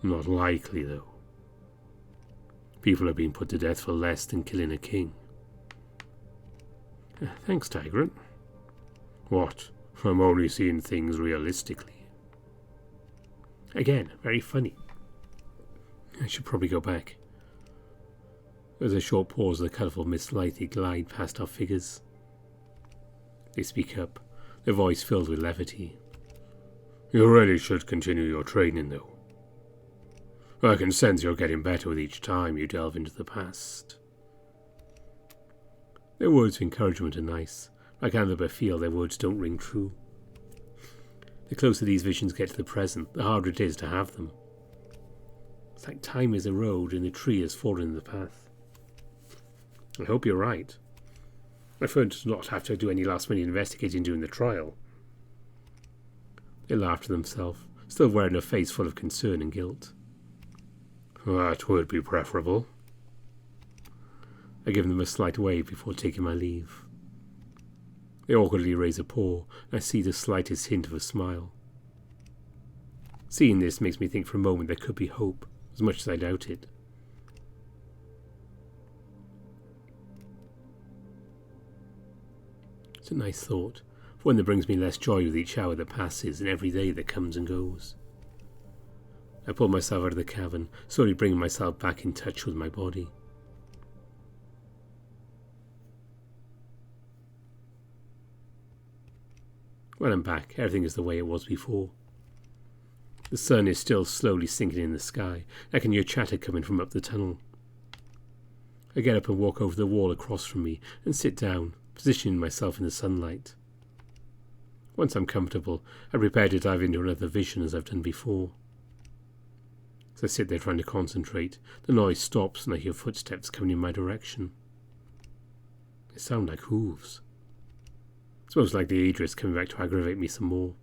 Not likely, though. People have been put to death for less than killing a king. Thanks, Tigrant. What? I'm only seeing things realistically. Again, very funny. I should probably go back. There's a short pause as the colourful mist lightly glide past our figures. They speak up, their voice filled with levity. You really should continue your training, though. I can sense you're getting better with each time you delve into the past. Their words of encouragement are nice. I can't help but feel their words don't ring true. The closer these visions get to the present, the harder it is to have them. It's like time is a road and a tree has fallen in the path. I hope you're right. I prefer to not have to do any last-minute investigating during the trial. They laugh to themselves, still wearing a face full of concern and guilt. That would be preferable. I give them a slight wave before taking my leave. They awkwardly raise a paw, and I see the slightest hint of a smile. Seeing this makes me think for a moment there could be hope, as much as I doubt it. It's a nice thought, one that brings me less joy with each hour that passes and every day that comes and goes. I pull myself out of the cavern, slowly bringing myself back in touch with my body. When I'm back, everything is the way it was before. The sun is still slowly sinking in the sky. I can hear chatter coming from up the tunnel. I get up and walk over the wall across from me and sit down, positioning myself in the sunlight. Once I'm comfortable, I prepare to dive into another vision as I've done before. As I sit there trying to concentrate, the noise stops and I hear footsteps coming in my direction. They sound like hooves. It's most likely Adrius coming back to aggravate me some more.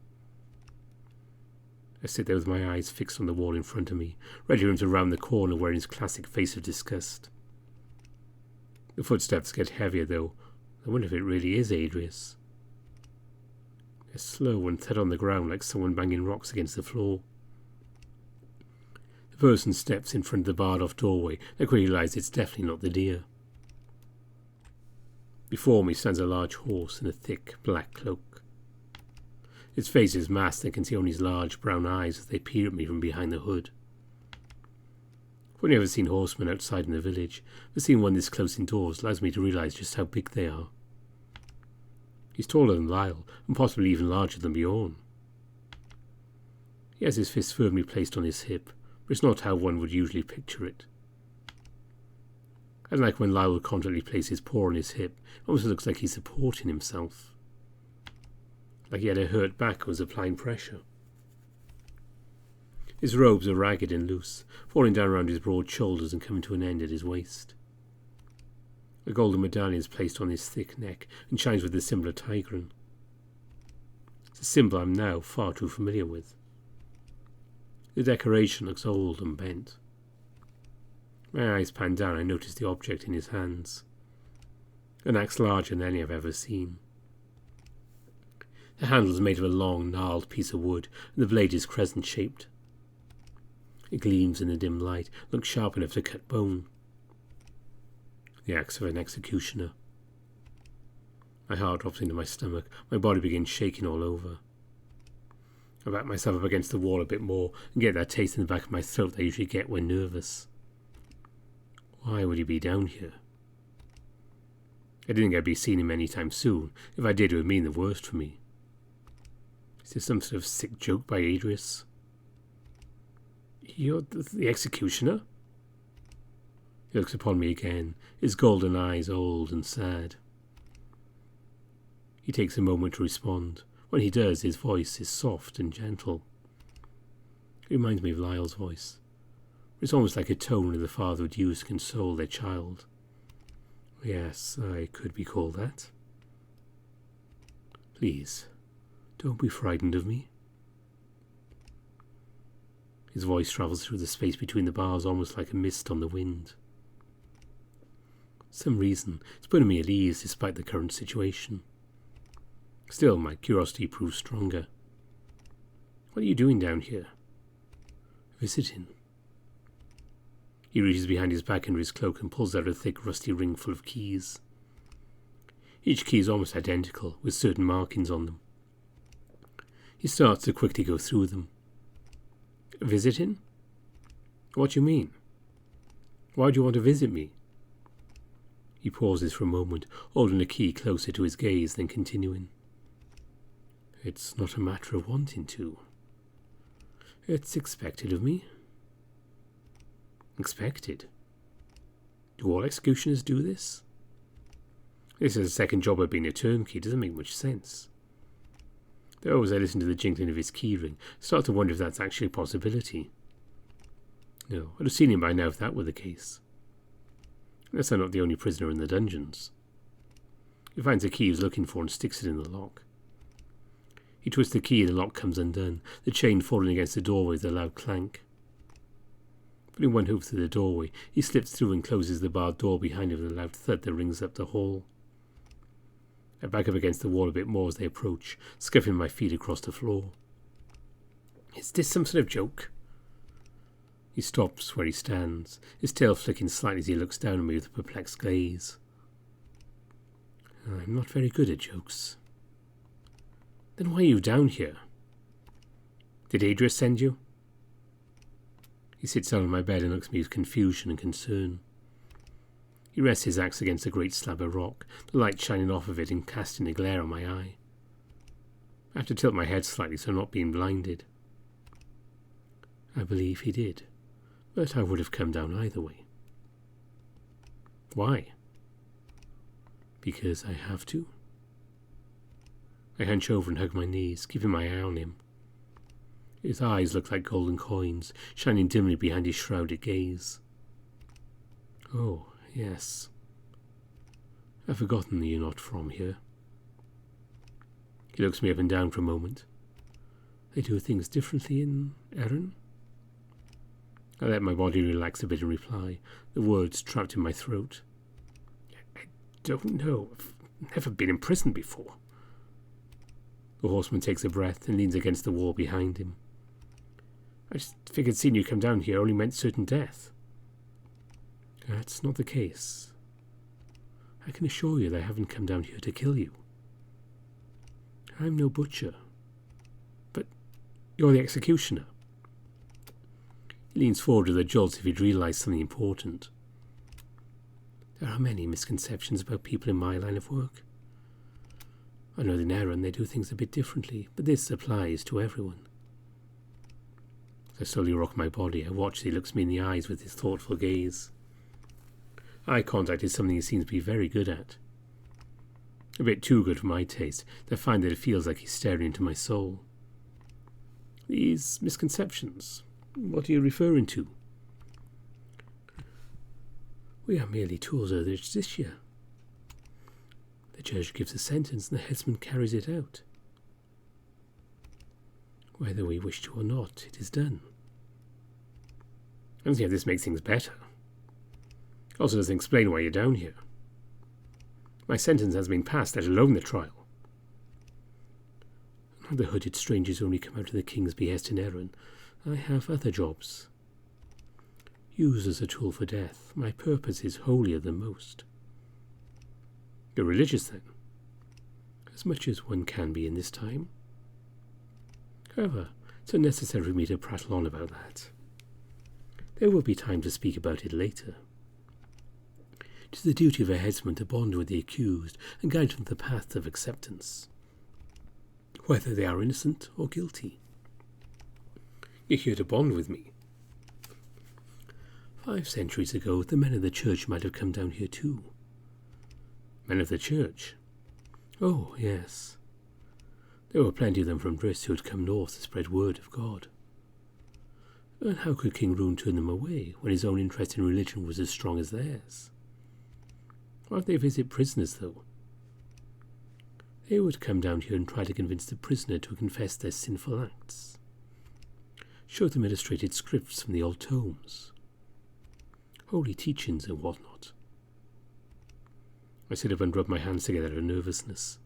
I sit there with my eyes fixed on the wall in front of me, ready for him to round the corner wearing his classic face of disgust. The footsteps get heavier though. I wonder if it really is Adrius. They're slow and thud on the ground like someone banging rocks against the floor. The person steps in front of the barred-off doorway and quickly realises it's definitely not the deer. Before me stands a large horse in a thick black cloak. Its face is masked and I can see only his large brown eyes as they peer at me from behind the hood. I've only ever seen horsemen outside in the village, but seeing one this close indoors allows me to realise just how big they are. He's taller than Lyre, and possibly even larger than Bjorn. He has his fist firmly placed on his hip, but it's not how one would usually picture it. Unlike when Lyre would confidently place his paw on his hip, it almost looks like he's supporting himself. Like he had a hurt back and was applying pressure. His robes are ragged and loose, falling down around his broad shoulders and coming to an end at his waist. A golden medallion is placed on his thick neck and shines with the symbol of Tigran. It's a symbol I'm now far too familiar with. The decoration looks old and bent. My eyes pan down and I notice the object in his hands. An axe larger than any I've ever seen. The handle is made of a long, gnarled piece of wood, and the blade is crescent-shaped. It gleams in the dim light, looks sharp enough to cut bone. The axe of an executioner. My heart drops into my stomach, my body begins shaking all over. I back myself up against the wall a bit more and get that taste in the back of my throat that I usually get when nervous. Why would he be down here? I didn't think I'd be seeing him any time soon. If I did, it would mean the worst for me. Is this some sort of sick joke by Adrius? You're the executioner? He looks upon me again, his golden eyes old and sad. He takes a moment to respond. When he does, his voice is soft and gentle. It reminds me of Lyle's voice. It's almost like a tone that the father would use to console their child. Yes, I could be called that. Please, don't be frightened of me. His voice travels through the space between the bars almost like a mist on the wind. For some reason, it's putting me at ease despite the current situation. Still, my curiosity proves stronger. What are you doing down here? Visiting. He reaches behind his back under his cloak and pulls out a thick, rusty ring full of keys. Each key is almost identical, with certain markings on them. He starts to quickly go through them. Visiting? What do you mean? Why do you want to visit me? He pauses for a moment, holding the key closer to his gaze, then continuing. It's not a matter of wanting to. It's expected of me. Expected? Do all executioners do this? This is a second job of being a turnkey. Doesn't make much sense. Though as I listen to the jingling of his keyring, I start to wonder if that's actually a possibility. No, I'd have seen him by now if that were the case. Unless I'm not the only prisoner in the dungeons. He finds the key he's looking for and sticks it in the lock. He twists the key and the lock comes undone, the chain falling against the doorway with a loud clank. Putting one hoof through the doorway, he slips through and closes the barred door behind him with a loud thud that rings up the hall. I back up against the wall a bit more as they approach, scuffing my feet across the floor. Is this some sort of joke? He stops where he stands, his tail flicking slightly as he looks down at me with a perplexed gaze. I'm not very good at jokes. Then why are you down here? Did Adrius send you? He sits down on my bed and looks at me with confusion and concern. He rests his axe against a great slab of rock, the light shining off of it and casting a glare on my eye. I have to tilt my head slightly so I'm not being blinded. I believe he did, but I would have come down either way. Why? Because I have to. I hunch over and hug my knees, keeping my eye on him. His eyes look like golden coins, shining dimly behind his shrouded gaze. Oh, yes. I've forgotten that you're not from here. He looks me up and down for a moment. They do things differently in Erin? I let my body relax a bit and reply, the words trapped in my throat. I don't know. I've never been in prison before. The horseman takes a breath and leans against the wall behind him. I just figured seeing you come down here only meant certain death. That's not the case. I can assure you that I haven't come down here to kill you. I'm no butcher. But you're the executioner. He leans forward with a jolt as if he'd realised something important. There are many misconceptions about people in my line of work. I know in Erin they do things a bit differently, but this applies to everyone. As I slowly rock my body, I watch as he looks me in the eyes with his thoughtful gaze. Eye contact is something he seems to be very good at. A bit too good for my taste, I find that it feels like he's staring into my soul. These misconceptions, what are you referring to? We are merely tools of the justitia. The judge gives a sentence and the headsman carries it out. Whether we wish to or not, it is done. I don't see how this makes things better. It also doesn't explain why you're down here. My sentence has been passed, let alone the trial. The hooded strangers only come out of the king's behest in Erin. I have other jobs. Used as a tool for death, my purpose is holier than most. You're religious, then? As much as one can be in this time. However, it's unnecessary for me to prattle on about that. There will be time to speak about it later. It is the duty of a headsman to bond with the accused and guide them to the path of acceptance, whether they are innocent or guilty. You're here to bond with me. 5 centuries ago, the men of the church might have come down here too. Men of the church? Oh, yes. There were plenty of them from Briss who had come north to spread word of God. And how could King Rune turn them away when his own interest in religion was as strong as theirs? Why would they visit prisoners, though? They would come down here and try to convince the prisoner to confess their sinful acts. Show them illustrated scripts from the old tomes. Holy teachings and whatnot. I sit up and rub my hands together in nervousness.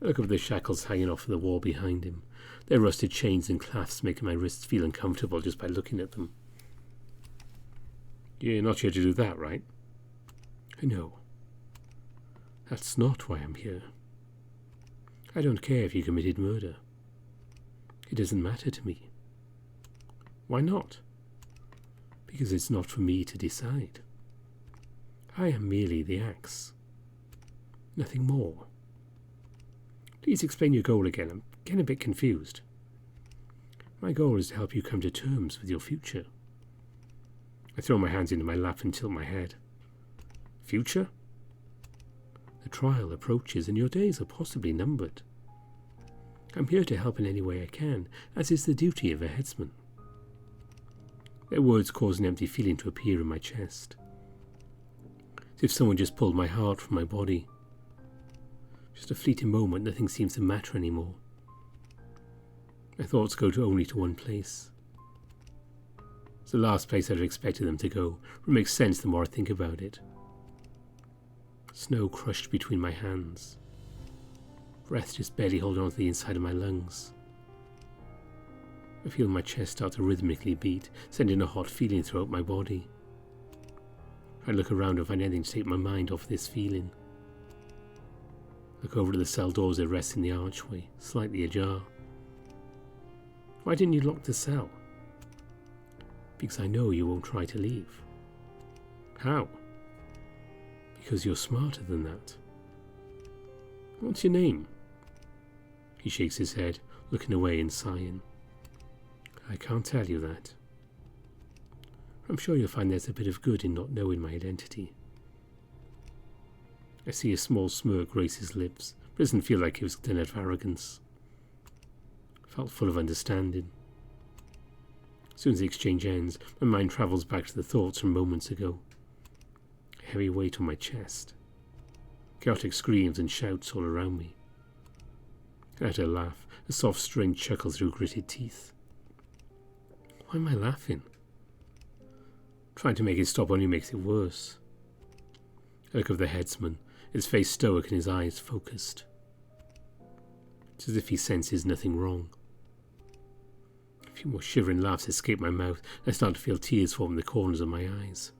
I look up at the shackles hanging off the wall behind him, their rusted chains and clasps making my wrists feel uncomfortable just by looking at them. You're not here to do that, right? I know. That's not why I'm here. I don't care if you committed murder. It doesn't matter to me. Why not? Because it's not for me to decide. I am merely the axe. Nothing more. Please explain your goal again. I'm getting a bit confused. My goal is to help you come to terms with your future. I throw my hands into my lap and tilt my head. Future? The trial approaches and your days are possibly numbered. I'm here to help in any way I can, as is the duty of a headsman. Their words cause an empty feeling to appear in my chest. As if someone just pulled my heart from my body. Just a fleeting moment, nothing seems to matter anymore. My thoughts go only to one place. It's the last place I'd have expected them to go, but it makes sense the more I think about it. Snow crushed between my hands. Breath just barely holding on to the inside of my lungs. I feel my chest start to rhythmically beat, sending a hot feeling throughout my body. I look around and find anything to take my mind off this feeling. Look over to the cell doors that rest in the archway, slightly ajar. Why didn't you lock the cell? Because I know you won't try to leave. How? Because you're smarter than that. What's your name? He shakes his head, looking away and sighing. I can't tell you that. I'm sure you'll find there's a bit of good in not knowing my identity. I see a small smirk grace his lips, but it doesn't feel like it was done out of arrogance. It felt full of understanding. As soon as the exchange ends, my mind travels back to the thoughts from moments ago. A heavy weight on my chest. Chaotic screams and shouts all around me. I let her laugh, a soft strained chuckle through gritted teeth. Why am I laughing? Trying to make it stop only makes it worse. I look at the headsman, his face stoic and his eyes focused. It's as if he senses nothing wrong. A few more shivering laughs escape my mouth, and I start to feel tears form in the corners of my eyes.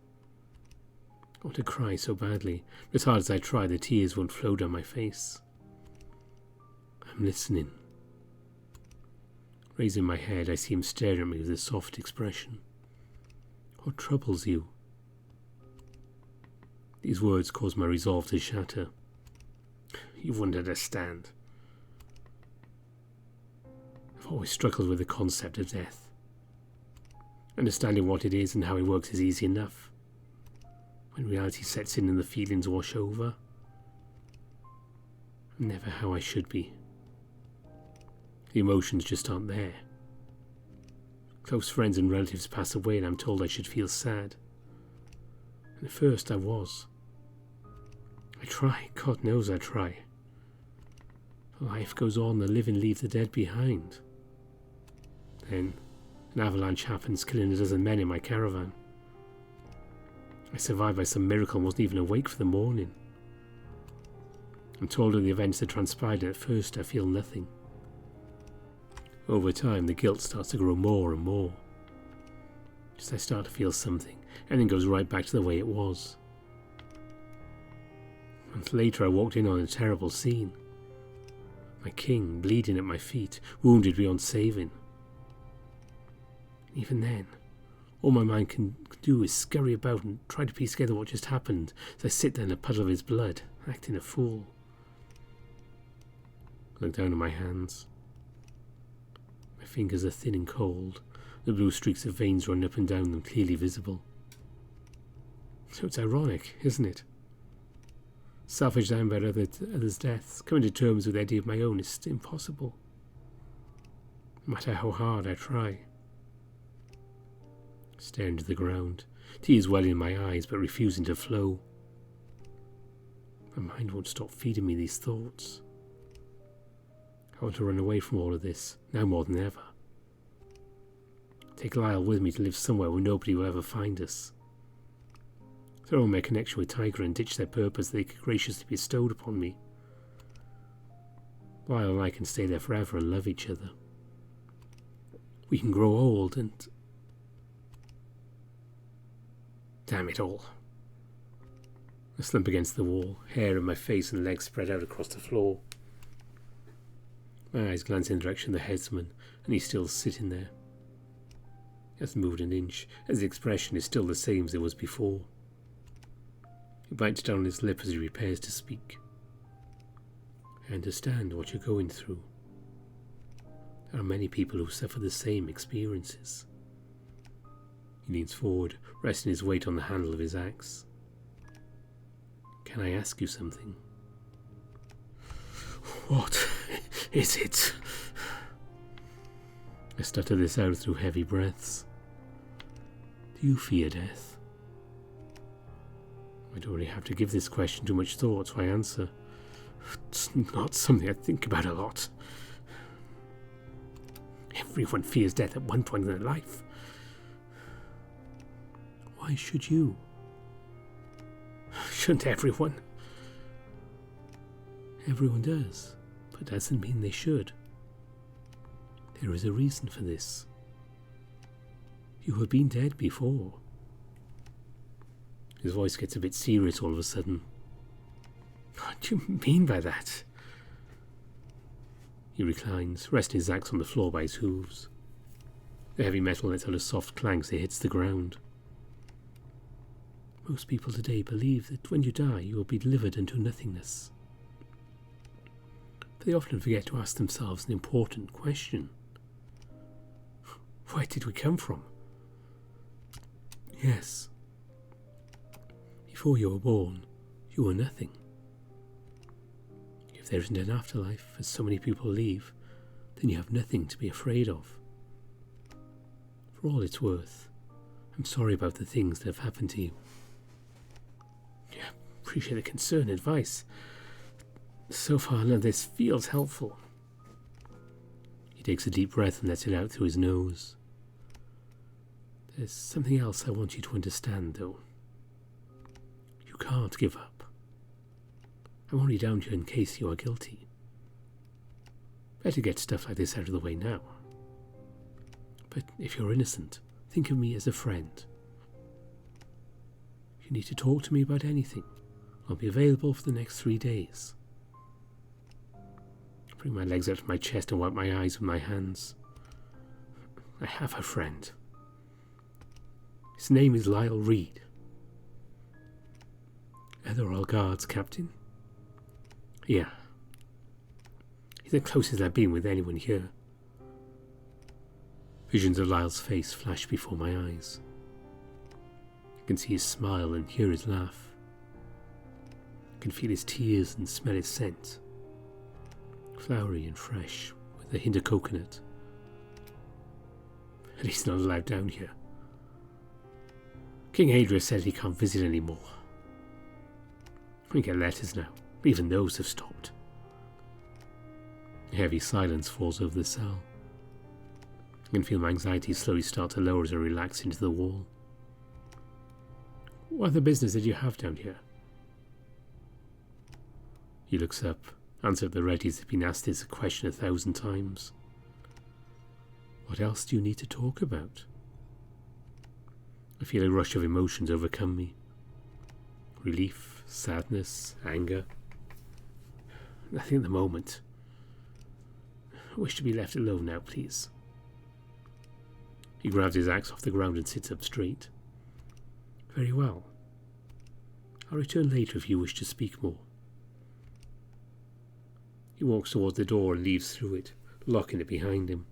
I want to cry so badly, but as hard as I try, the tears won't flow down my face. I'm listening. Raising my head, I see him staring at me with a soft expression. What troubles you? These words cause my resolve to shatter. You wouldn't understand. I've always struggled with the concept of death. Understanding what it is and how it works is easy enough. When reality sets in and the feelings wash over, I'm never how I should be. The emotions just aren't there. Close friends and relatives pass away and I'm told I should feel sad. And at first I was. I try, God knows I try. Life goes on, the living leave the dead behind. Then, an avalanche happens, killing a dozen men in my caravan. I survived by some miracle and wasn't even awake for the morning. I'm told of the events that transpired and at first I feel nothing. Over time, the guilt starts to grow more and more. Just as I start to feel something, everything goes right back to the way it was. A month later, I walked in on a terrible scene. My king, bleeding at my feet, wounded beyond saving. Even then, all my mind can do is scurry about and try to piece together what just happened as I sit there in a puddle of his blood, acting a fool. I look down at my hands. My fingers are thin and cold, the blue streaks of veins running up and down them clearly visible. So it's ironic, isn't it? Selfish down about others' deaths, coming to terms with the idea of my own is impossible. No matter how hard I try. Staring to the ground, tears welling in my eyes but refusing to flow. My mind won't stop feeding me these thoughts. I want to run away from all of this, now more than ever. Take Lyre with me to live somewhere where nobody will ever find us. Throw away my connection with Tiger and ditch their purpose they graciously bestowed upon me. Lyre and I can stay there forever and love each other. We can grow old and... Damn it all. I slump against the wall, hair in my face and legs spread out across the floor. My eyes glance in the direction of the headsman, and he's still sitting there. He hasn't moved an inch, as the expression is still the same as it was before. He bites down on his lip as he prepares to speak. I understand what you're going through. There are many people who suffer the same experiences. He leans forward, resting his weight on the handle of his axe. Can I ask you something? What is it? I stutter this out through heavy breaths. Do you fear death? I don't really have to give this question too much thought, so I answer. It's not something I think about a lot. Everyone fears death at one point in their life. Why should you? Shouldn't everyone? Everyone does, but doesn't mean they should. There is a reason for this. You have been dead before. His voice gets a bit serious all of a sudden. What do you mean by that? He reclines, resting his axe on the floor by his hooves. The heavy metal lets out a soft clang as it hits the ground. Most people today believe that when you die you will be delivered into nothingness. But they often forget to ask themselves an important question. Where did we come from? Yes. Before you were born, you were nothing. If there isn't an afterlife, as so many people believe, then you have nothing to be afraid of. For all it's worth, I'm sorry about the things that have happened to you. Yeah, appreciate the concern and advice. So far, none of this feels helpful. He takes a deep breath and lets it out through his nose. There's something else I want you to understand, though. You can't give up. I'm only down here in case you are guilty. Better get stuff like this out of the way now. But if you're innocent, think of me as a friend. If you need to talk to me about anything, I'll be available for the next 3 days. I bring my legs up to my chest and wipe my eyes with my hands. I have a friend. His name is Lyre Reed. They're all guards, Captain. Yeah. He's the closest I've been with anyone here. Visions of Lyle's face flash before my eyes. I can see his smile and hear his laugh. I can feel his tears and smell his scent. Flowery and fresh, with a hint of coconut. But he's not allowed down here. King Adrius said he can't visit anymore. We get letters now, but even those have stopped. A heavy silence falls over the cell. I can feel my anxiety slowly start to lower as I relax into the wall. What other business did you have down here? He looks up, answers at the ready as if been asked this question 1,000 times. What else do you need to talk about? I feel a rush of emotions overcome me. Relief, sadness, anger. Nothing at the moment. I wish to be left alone now, please. He grabs his axe off the ground and sits up straight. Very well. I'll return later if you wish to speak more. He walks towards the door and leaves through it, locking it behind him.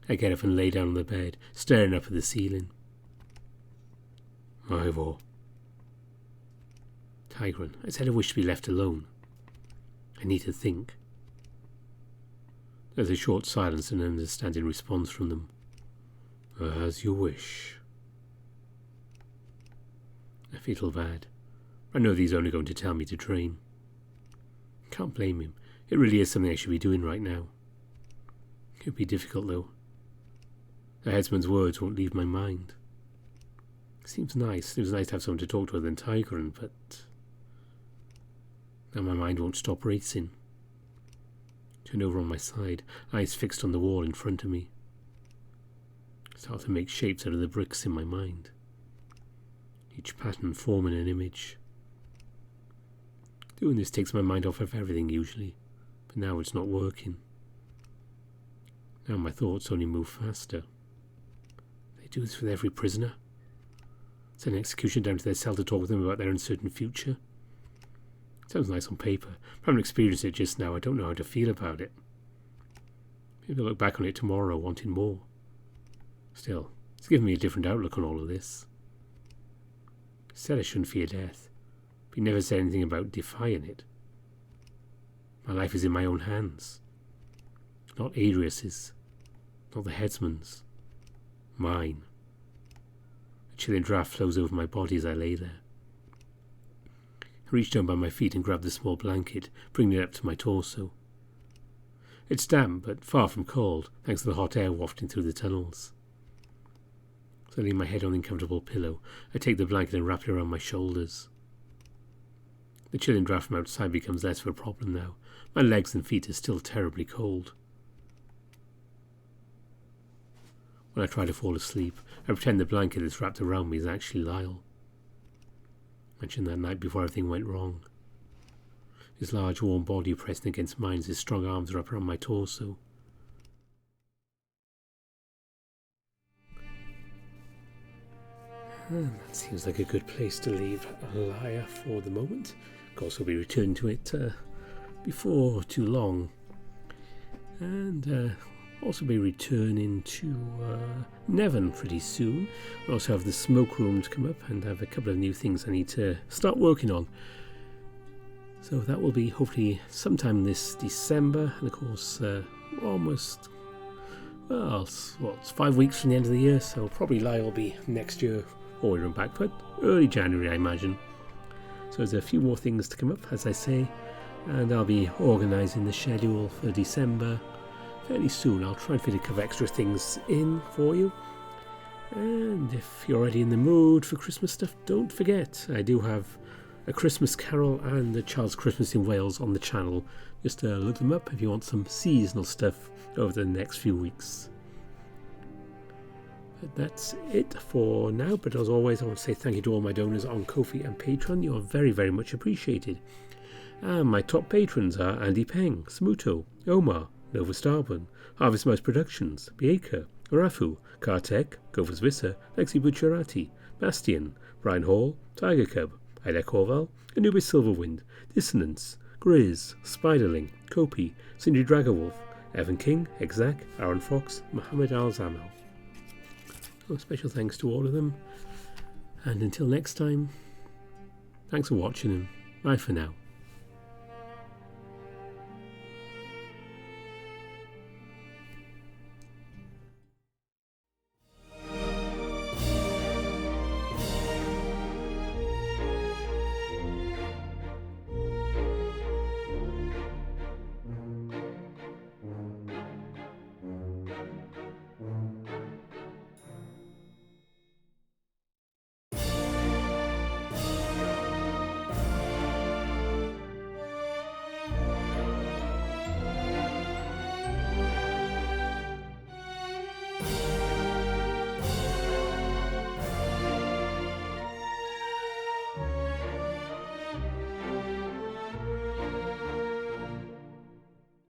I get up and lay down on the bed, staring up at the ceiling. Ivor. Tigran, I said I wish to be left alone. I need to think. There's a short silence and an understanding response from them. As you wish. I feel bad. I know that he's only going to tell me to train. Can't blame him. It really is something I should be doing right now. It would be difficult, though. The headsman's words won't leave my mind. It seems nice. It was nice to have someone to talk to other than Tigran, but now my mind won't stop racing. Turn over on my side, eyes fixed on the wall in front of me. Start to make shapes out of the bricks in my mind. Each pattern forming an image. Doing this takes my mind off of everything usually, but now it's not working. Now my thoughts only move faster. They do this with every prisoner. Send an execution down to their cell to talk with them about their uncertain future. Sounds nice on paper, but I haven't experienced it just now. I don't know how to feel about it. Maybe I'll look back on it tomorrow wanting more. Still, it's given me a different outlook on all of this. He said I shouldn't fear death, but he never said anything about defying it. My life is in my own hands. Not Adrius's, not the headsman's. Mine. A chilling draft flows over my body as I lay there. I reach down by my feet and grab the small blanket, bringing it up to my torso. It's damp, but far from cold, thanks to the hot air wafting through the tunnels. Settling my head on the uncomfortable pillow, I take the blanket and wrap it around my shoulders. The chilling draft from outside becomes less of a problem now. My legs and feet are still terribly cold. When I try to fall asleep, I pretend the blanket that's wrapped around me is actually Lyle. Mentioned that night before everything went wrong. his large warm body pressing against mine as his strong arms wrap around my torso. That seems like a good place to leave Lyre for the moment. Of course, we'll be returning to it before too long. And also be returning to Nevin pretty soon. We also have the smoke room to come up and have a couple of new things I need to start working on. So that will be hopefully sometime this December. And of course, almost, well, it's 5 weeks from the end of the year. So probably Lyre will be next year or we run back, but early January, I imagine. So there's a few more things to come up, as I say. And I'll be organising the schedule for December fairly soon. I'll try and fit a couple of extra things in for you. And if you're already in the mood for Christmas stuff, don't forget, I do have A Christmas Carol and A Child's Christmas in Wales on the channel. Just look them up if you want some seasonal stuff over the next few weeks. But that's it for now. But as always, I want to say thank you to all my donors on Ko-fi and Patreon. You're very, very much appreciated. And my top patrons are Andy Peng, Smuto, Omar, Nova Starburn, Harvest Mouse Productions, Bieka, Rafu, Kartek, Govers Vissa, Lexi Bucciarati, Bastian, Brian Hall, Tiger Cub, Ida Corval, Anubis Silverwind, Dissonance, Grizz, Spiderling, Kopi, Cindy Dragowolf, Evan King, Exac, Aaron Fox, Mohammed Al-Zamal. So special thanks to all of them. And until next time, thanks for watching and bye for now.